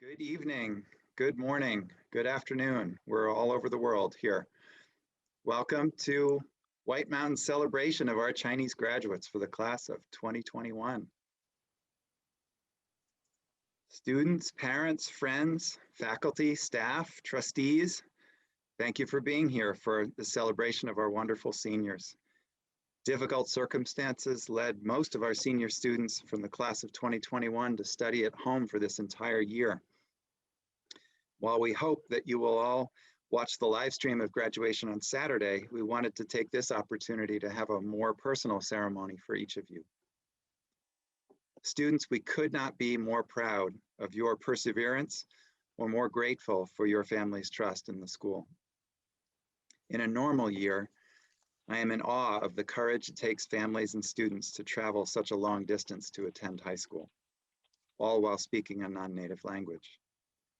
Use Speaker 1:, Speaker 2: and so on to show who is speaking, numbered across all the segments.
Speaker 1: Good evening, good morning, good afternoon. We're all over the world here. Welcome to White Mountain's celebration of our Chinese graduates for the class of 2021. Students, parents, friends, faculty, staff, trustees, thank you for being here for the celebration of our wonderful seniors. Difficult circumstances led most of our senior students from the class of 2021 to study at home for this entire year. While we hope that you will all watch the live stream of graduation on Saturday, we wanted to take this opportunity to have a more personal ceremony for each of you. Students, we could not be more proud of your perseverance or more grateful for your family's trust in the school. In a normal year, I am in awe of the courage it takes families and students to travel such a long distance to attend high school, all while speaking a non-native language.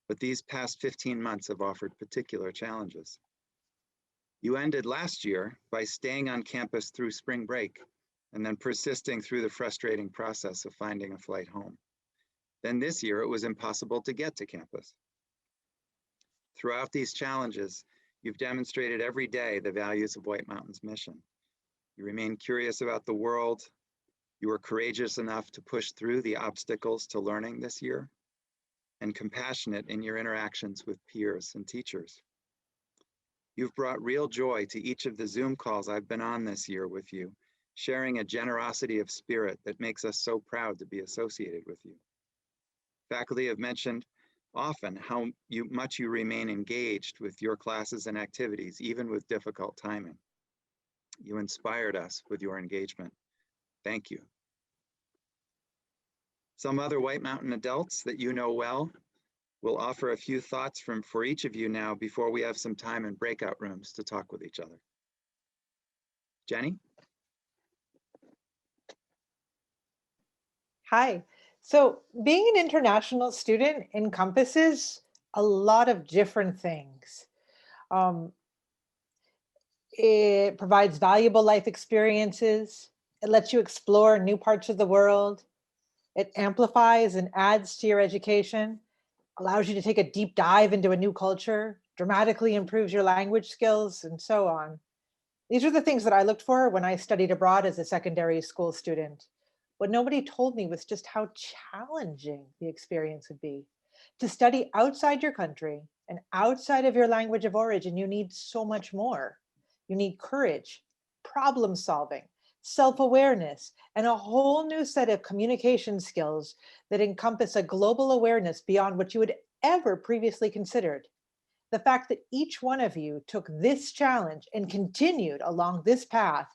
Speaker 1: But these past 15 months have offered particular challenges. You ended last year by staying on campus through spring break and then persisting through the frustrating process of finding a flight home. Then this year, it was impossible to get to campus. Throughout these challenges, you've demonstrated every day the values of White Mountain's mission. You remain curious about the world. You were courageous enough to push through the obstacles to learning this year, and compassionate in your interactions with peers and teachers. You've brought real joy to each of the Zoom calls I've been on this year with you, sharing a generosity of spirit that makes us so proud to be associated with you. Faculty have mentioned often how much you remain engaged with your classes and activities, even with difficult timing. You inspired us with your engagement. Thank you. Some other White Mountain adults that you know well will offer a few thoughts for each of you now before we have some time in breakout rooms to talk with each other. Jenny?
Speaker 2: Hi. So being an international student encompasses a lot of different things. It provides valuable life experiences. It lets you explore new parts of the world. It amplifies and adds to your education, allows you to take a deep dive into a new culture, dramatically improves your language skills, and so on. These are the things that I looked for when I studied abroad as a secondary school student. What nobody told me was just how challenging the experience would be. To study outside your country and outside of your language of origin, you need so much more. You need courage, problem solving, self-awareness, and a whole new set of communication skills that encompass a global awareness beyond what you had ever previously considered. The fact that each one of you took this challenge and continued along this path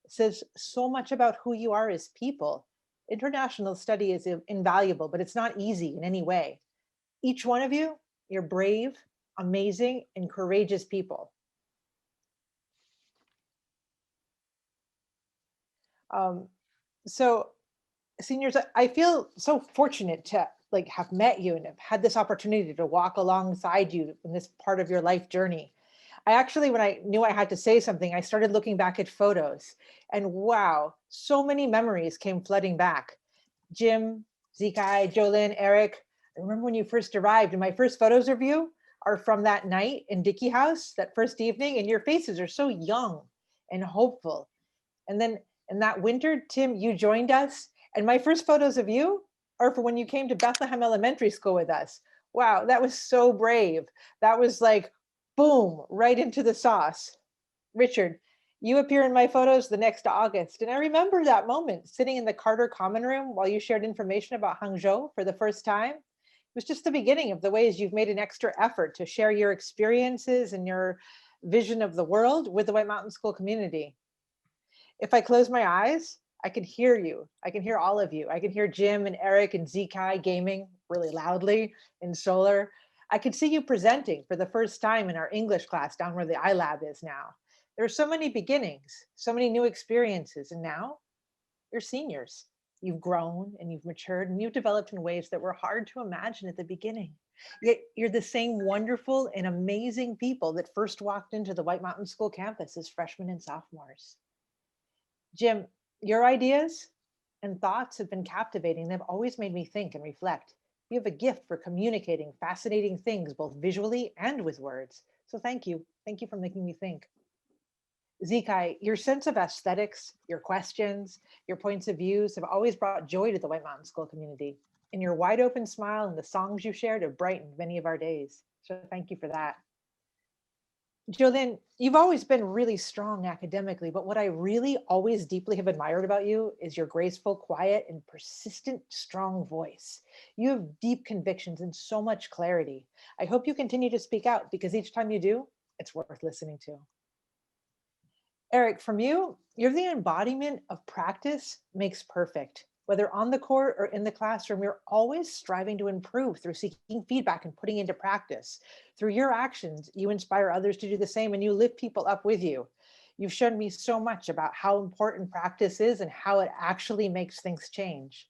Speaker 2: says so much about who you are as people. International study is invaluable, but it's not easy in any way. Each one of you, you're brave, amazing, and courageous people. So seniors, I feel so fortunate to have met you and have had this opportunity to walk alongside you in this part of your life journey. I actually, when I knew I had to say something, I started looking back at photos, and wow, so many memories came flooding back. Jim, Qiqi, Jolyn, Eric, I remember when you first arrived, and my first photos of you are from that night in Dickey House, that first evening, and your faces are so young and hopeful. And then in that winter, Tim, you joined us, and my first photos of you are for when you came to Bethlehem Elementary School with us. Wow, that was so brave. That was like, boom, right into the sauce. Richard, you appear in my photos the next August. And I remember that moment sitting in the Carter Common Room while you shared information about Hangzhou for the first time. It was just the beginning of the ways you've made an extra effort to share your experiences and your vision of the world with the White Mountain School community. If I close my eyes, I can hear you. I can hear all of you. I can hear Jim and Eric and Qiqi gaming really loudly in solar. I could see you presenting for the first time in our English class down where the iLab is now. There are so many beginnings, so many new experiences, and now you're seniors. You've grown and you've matured and you've developed in ways that were hard to imagine at the beginning. Yet you're the same wonderful and amazing people that first walked into the White Mountain School campus as freshmen and sophomores. Jim, your ideas and thoughts have been captivating. They've always made me think and reflect. You have a gift for communicating fascinating things, both visually and with words. So thank you. Thank you for making me think. Zikai, your sense of aesthetics, your questions, your points of views have always brought joy to the White Mountain School community. And your wide open smile and the songs you shared have brightened many of our days. So thank you for that. Jolynn, you've always been really strong academically, but what I really always deeply have admired about you is your graceful, quiet, and persistent, strong voice. You have deep convictions and so much clarity. I hope you continue to speak out because each time you do, it's worth listening to. Eric, from you, you're the embodiment of practice makes perfect. Whether on the court or in the classroom, you're always striving to improve through seeking feedback and putting into practice. Through your actions, you inspire others to do the same and you lift people up with you. You've shown me so much about how important practice is and how it actually makes things change.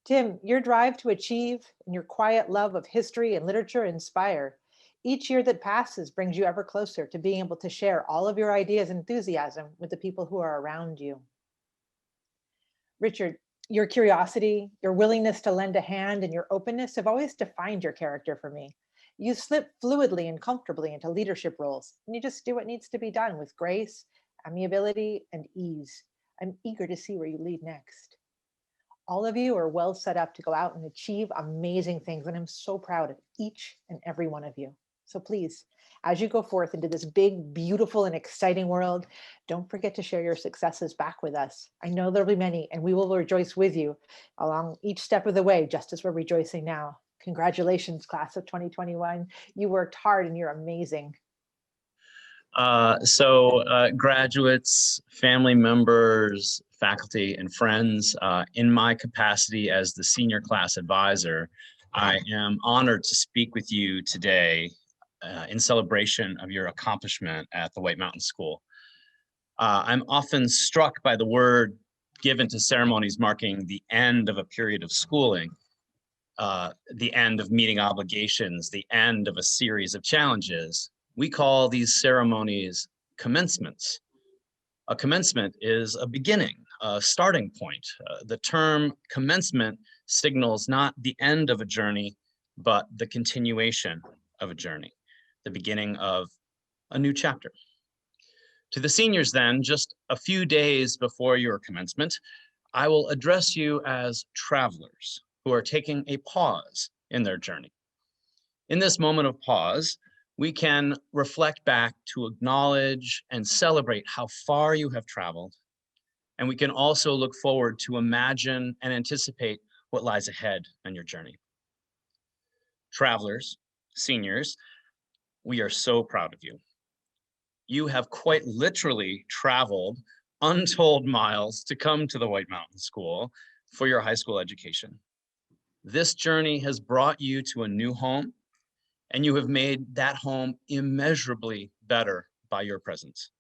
Speaker 2: Tim, your drive to achieve and your quiet love of history and literature inspire. Each year that passes brings you ever closer to being able to share all of your ideas and enthusiasm with the people who are around you. Richard, your curiosity, your willingness to lend a hand, and your openness have always defined your character for me. You slip fluidly and comfortably into leadership roles, and you just do what needs to be done with grace, amiability, and ease. I'm eager to see where you lead next. All of you are well set up to go out and achieve amazing things, and I'm so proud of each and every one of you. So please, as you go forth into this big, beautiful, and exciting world, don't forget to share your successes back with us. I know there'll be many, and we will rejoice with you along each step of the way, just as we're rejoicing now. Congratulations, class of 2021. You worked hard and you're amazing.
Speaker 3: Graduates, family members, faculty, and friends, in my capacity as the senior class advisor, I am honored to speak with you today in celebration of your accomplishment at the White Mountain School. I'm often struck by the word given to ceremonies marking the end of a period of schooling, the end of meeting obligations, the end of a series of challenges. We call these ceremonies commencements. A commencement is a beginning, a starting point. The term commencement signals not the end of a journey, but the continuation of a journey, the beginning of a new chapter. To the seniors then, just a few days before your commencement, I will address you as travelers who are taking a pause in their journey. In this moment of pause, we can reflect back to acknowledge and celebrate how far you have traveled. And we can also look forward to imagine and anticipate what lies ahead on your journey. Travelers, seniors, we are so proud of you. You have quite literally traveled untold miles to come to the White Mountain School for your high school education. This journey has brought you to a new home, and you have made that home immeasurably better by your presence.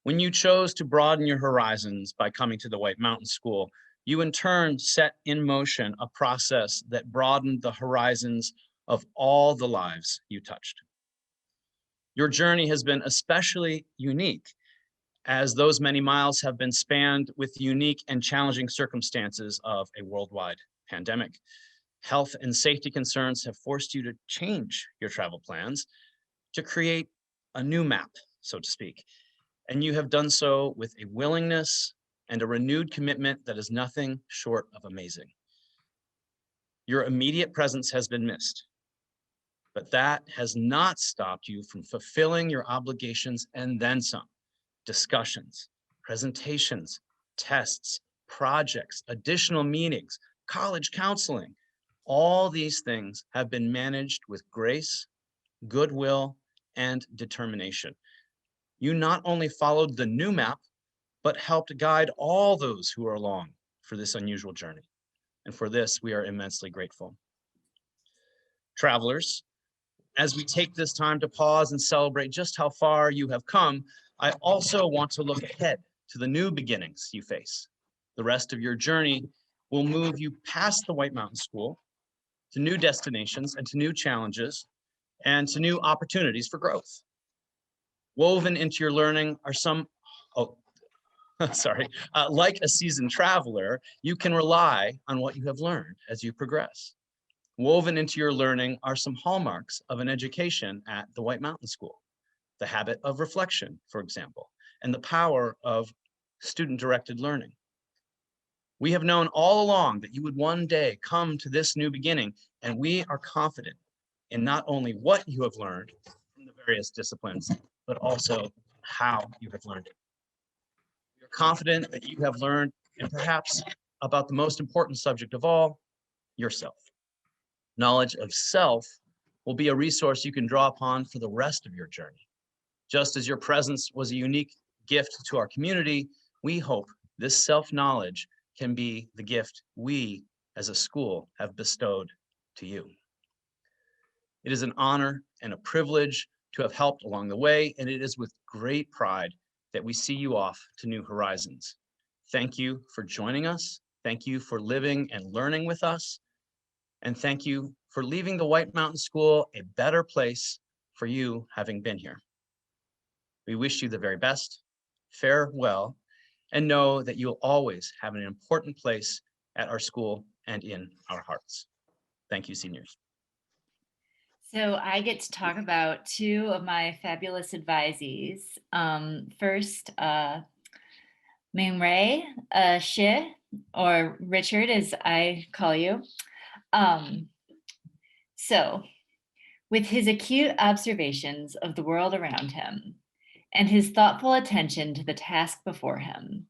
Speaker 3: When you chose to broaden your horizons by coming to the White Mountain School, you in turn set in motion a process that broadened the horizons of all the lives you touched. Your journey has been especially unique, as those many miles have been spanned with unique and challenging circumstances of a worldwide pandemic. Health and safety concerns have forced you to change your travel plans, to create a new map, so to speak. And you have done so with a willingness and a renewed commitment that is nothing short of amazing. Your immediate presence has been missed, but that has not stopped you from fulfilling your obligations and then some. Discussions, presentations, tests, projects, additional meetings, college counseling, all these things have been managed with grace, goodwill, and determination. You not only followed the new map, but helped guide all those who are along for this unusual journey. And for this, we are immensely grateful. Travelers, as we take this time to pause and celebrate just how far you have come, I also want to look ahead to the new beginnings you face. The rest of your journey will move you past the White Mountain School to new destinations and to new challenges and to new opportunities for growth. Woven into your learning are some, sorry, like a seasoned traveler, you can rely on what you have learned as you progress. Woven into your learning are some hallmarks of an education at the White Mountain School. The habit of reflection, for example, and the power of student-directed learning. We have known all along that you would one day come to this new beginning, and we are confident in not only what you have learned from the various disciplines, but also how you have learned it. We are confident that you have learned, and perhaps about the most important subject of all, yourself. Knowledge of self will be a resource you can draw upon for the rest of your journey. Just as your presence was a unique gift to our community, we hope this self-knowledge can be the gift we as a school have bestowed to you. It is an honor and a privilege to have helped along the way, and it is with great pride that we see you off to new horizons. Thank you for joining us. Thank you for living and learning with us. And thank you for leaving the White Mountain School a better place for you having been here. We wish you the very best, farewell, and know that you'll always have an important place at our school and in our hearts. Thank you, seniors.
Speaker 4: So I get to talk about two of my fabulous advisees. First, Ming Ray Shi, or Richard as I call you. So with his acute observations of the world around him and his thoughtful attention to the task before him,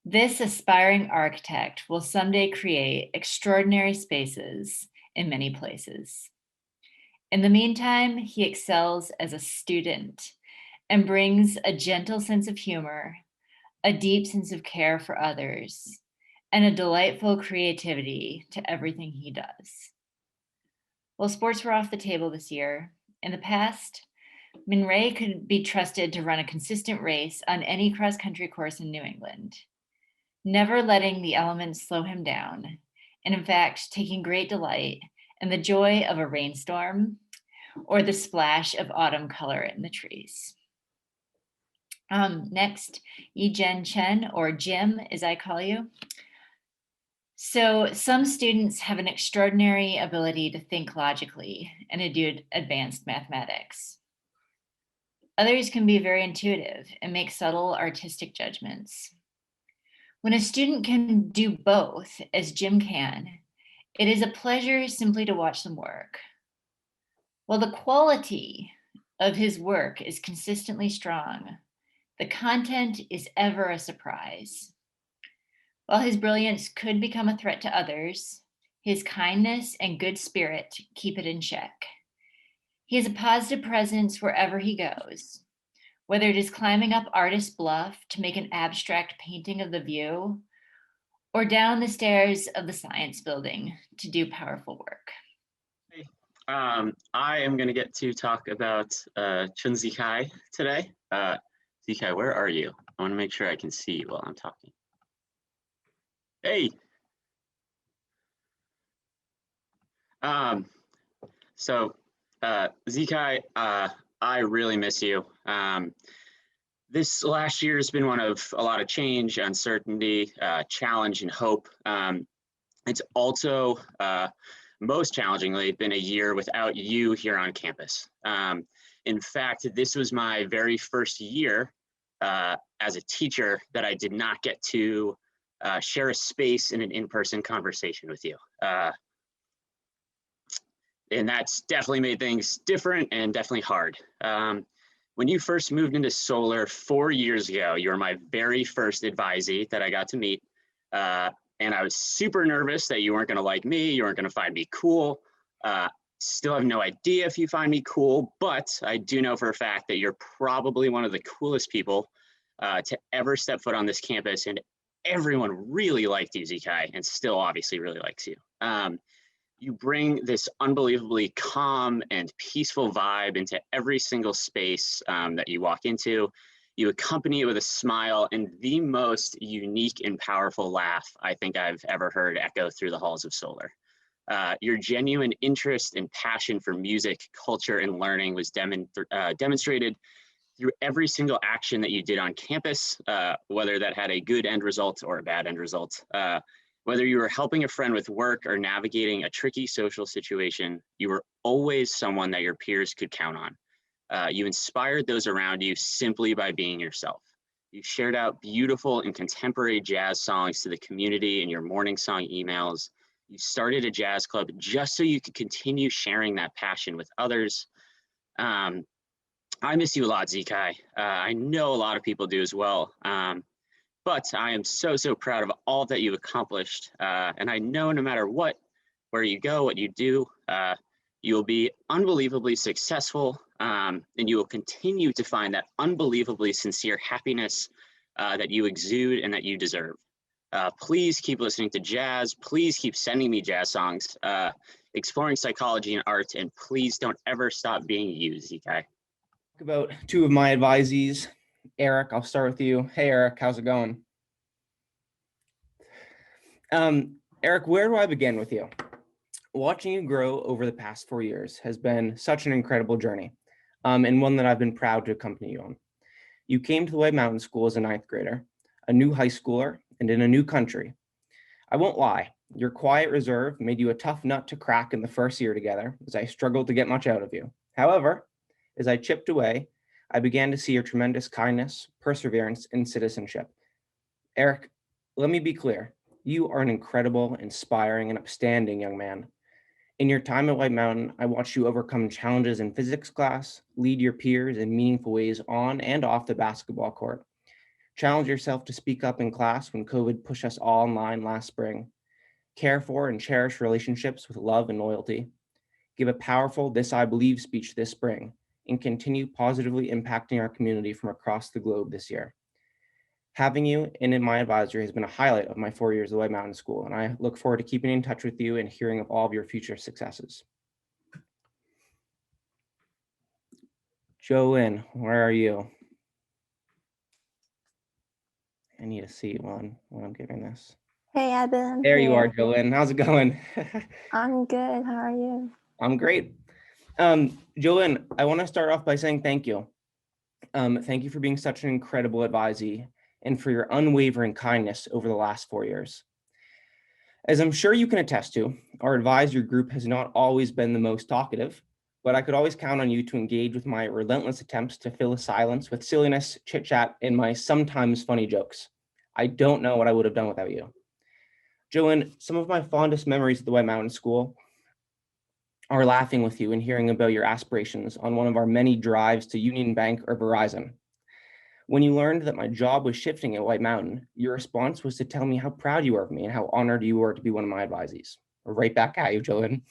Speaker 4: this aspiring architect will someday create extraordinary spaces in many places. In the meantime, he excels as a student and brings a gentle sense of humor, a deep sense of care for others, and a delightful creativity to everything he does. While sports were off the table this year, in the past, Min Ray could be trusted to run a consistent race on any cross-country course in New England, never letting the elements slow him down, and in fact, taking great delight in the joy of a rainstorm or the splash of autumn color in the trees. Next, Yi-Jen Chen, or Jim, as I call you. So some students have an extraordinary ability to think logically and to do advanced mathematics. Others can be very intuitive and make subtle artistic judgments. When a student can do both, as Jim can, it is a pleasure simply to watch them work. While the quality of his work is consistently strong, the content is ever a surprise. While his brilliance could become a threat to others, his kindness and good spirit keep it in check. He is a positive presence wherever he goes, whether it is climbing up Artist Bluff to make an abstract painting of the view, or down the stairs of the science building to do powerful work.
Speaker 5: I am going to get to talk about Chun Zikai today. Zikai, where are you? I want to make sure I can see you while I'm talking. Hey. Zikai, I really miss you. This last year has been one of a lot of change, uncertainty, challenge, and hope. It's also, most challengingly, been a year without you here on campus. In fact, this was my very first year as a teacher that I did not get to share a space in an in-person conversation with you. And that's definitely made things different and definitely hard. When you first moved into solar 4 years ago, you were my very first advisee that I got to meet. And I was super nervous that you weren't gonna like me, you weren't gonna find me cool. Still have no idea if you find me cool, but I do know for a fact that you're probably one of the coolest people to ever step foot on this campus, and everyone really liked you, Zikai, and still obviously really likes you. You bring this unbelievably calm and peaceful vibe into every single space that you walk into. You accompany it with a smile and the most unique and powerful laugh I think I've ever heard echo through the halls of Solar. Your genuine interest and passion for music, culture, and learning was demonstrated through every single action that you did on campus, whether that had a good end result or a bad end result. Whether you were helping a friend with work or navigating a tricky social situation, you were always someone that your peers could count on. You inspired those around you simply by being yourself. You shared out beautiful and contemporary jazz songs to the community in your morning song emails. You started a jazz club just so you could continue sharing that passion with others. I miss you a lot, Qiqi. I know a lot of people do as well. But I am so, so proud of all that you've accomplished. And I know no matter where you go, what you do, you will be unbelievably successful, and you will continue to find that unbelievably sincere happiness that you exude and that you deserve. Please keep listening to jazz. Please keep sending me jazz songs, exploring psychology and art, and please don't ever stop being you, Qiqi.
Speaker 6: About two of my advisees. Eric, I'll start with you. Hey, Eric, how's it going? Eric, where do I begin with you? Watching you grow over the past 4 years has been such an incredible journey, and one that I've been proud to accompany you on. You came to the White Mountain School as a 9th grader, a new high schooler, and in a new country. I won't lie, your quiet reserve made you a tough nut to crack in the first year together, as I struggled to get much out of you. However, as I chipped away, I began to see your tremendous kindness, perseverance, and citizenship. Eric, let me be clear. You are an incredible, inspiring, and upstanding young man. In your time at White Mountain, I watched you overcome challenges in physics class, lead your peers in meaningful ways on and off the basketball court, challenge yourself to speak up in class when COVID pushed us all online last spring, care for and cherish relationships with love and loyalty, give a powerful This I Believe speech this spring, and continue positively impacting our community from across the globe this year. Having you in my advisory has been a highlight of my 4 years at White Mountain School, and I look forward to keeping in touch with you and hearing of all of your future successes. Jolynn, where are you? I need to see one when I'm giving this.
Speaker 7: Hey, Evan.
Speaker 6: There you are, Jolynn. How's it going?
Speaker 7: I'm good. How are you?
Speaker 6: I'm great. Jolynn, I want to start off by saying thank you. Thank you for being such an incredible advisee and for your unwavering kindness over the last 4 years. As I'm sure you can attest to, our advisory group has not always been the most talkative, but I could always count on you to engage with my relentless attempts to fill the silence with silliness, chit chat, and my sometimes funny jokes. I don't know what I would have done without you. Jolynn, some of my fondest memories at the White Mountain School are laughing with you and hearing about your aspirations on one of our many drives to Union Bank or Verizon. When you learned that my job was shifting at White Mountain, your response was to tell me how proud you are of me and how honored you were to be one of my advisees. Right back at you, Jolynn.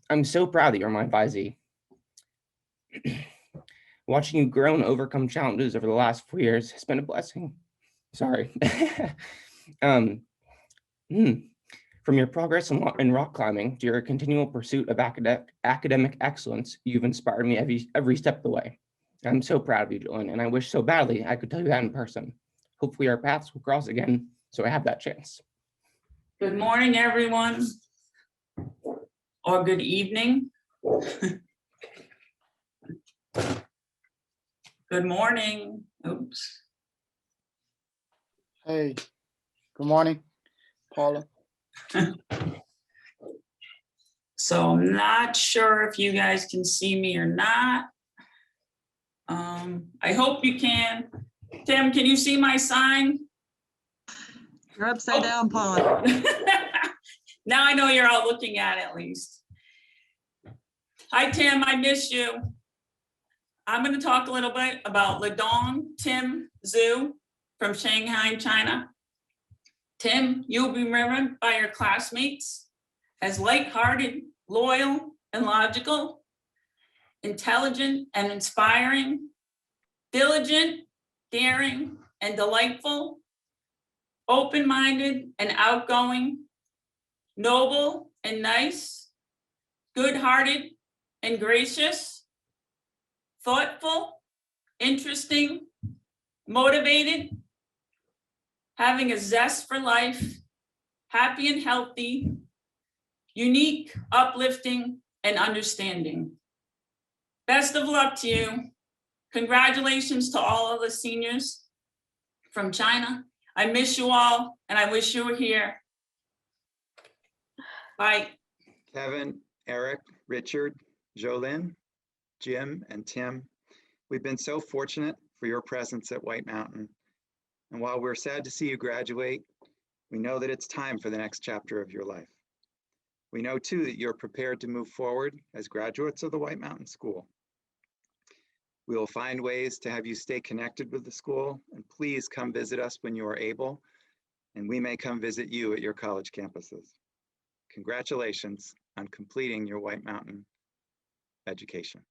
Speaker 6: I'm so proud that you're my advisee. Watching you grow and overcome challenges over the last 4 years has been a blessing. Sorry. From your progress in rock climbing to your continual pursuit of academic excellence, you've inspired me every step of the way. I'm so proud of you, Jolynn, and I wish so badly I could tell you that in person. Hopefully our paths will cross again, so I have that chance.
Speaker 8: Good morning, everyone, or good evening. Good morning. Oops.
Speaker 9: Hey, good morning, Paula.
Speaker 8: So I'm not sure if you guys can see me or not. I hope you can. Tim, can you see my sign?
Speaker 10: You're upside down, Paula.
Speaker 8: Now I know you're all looking at least. Hi, Tim, I miss you. I'm going to talk a little bit about Ledong Tim Zhu from Shanghai, China. Tim, you'll be remembered by your classmates as lighthearted, loyal, and logical, intelligent and inspiring, diligent, daring, and delightful, open-minded and outgoing, noble and nice, good-hearted and gracious, thoughtful, interesting, motivated, having a zest for life, happy and healthy, unique, uplifting, and understanding. Best of luck to you. Congratulations to all of the seniors from China. I miss you all, and I wish you were here. Bye.
Speaker 1: Kevin, Eric, Richard, Jolynn, Jim, and Tim, we've been so fortunate for your presence at White Mountain. And while we're sad to see you graduate, we know that it's time for the next chapter of your life. We know too that you're prepared to move forward as graduates of the White Mountain School. We will find ways to have you stay connected with the school, and please come visit us when you are able, and we may come visit you at your college campuses. Congratulations on completing your White Mountain education.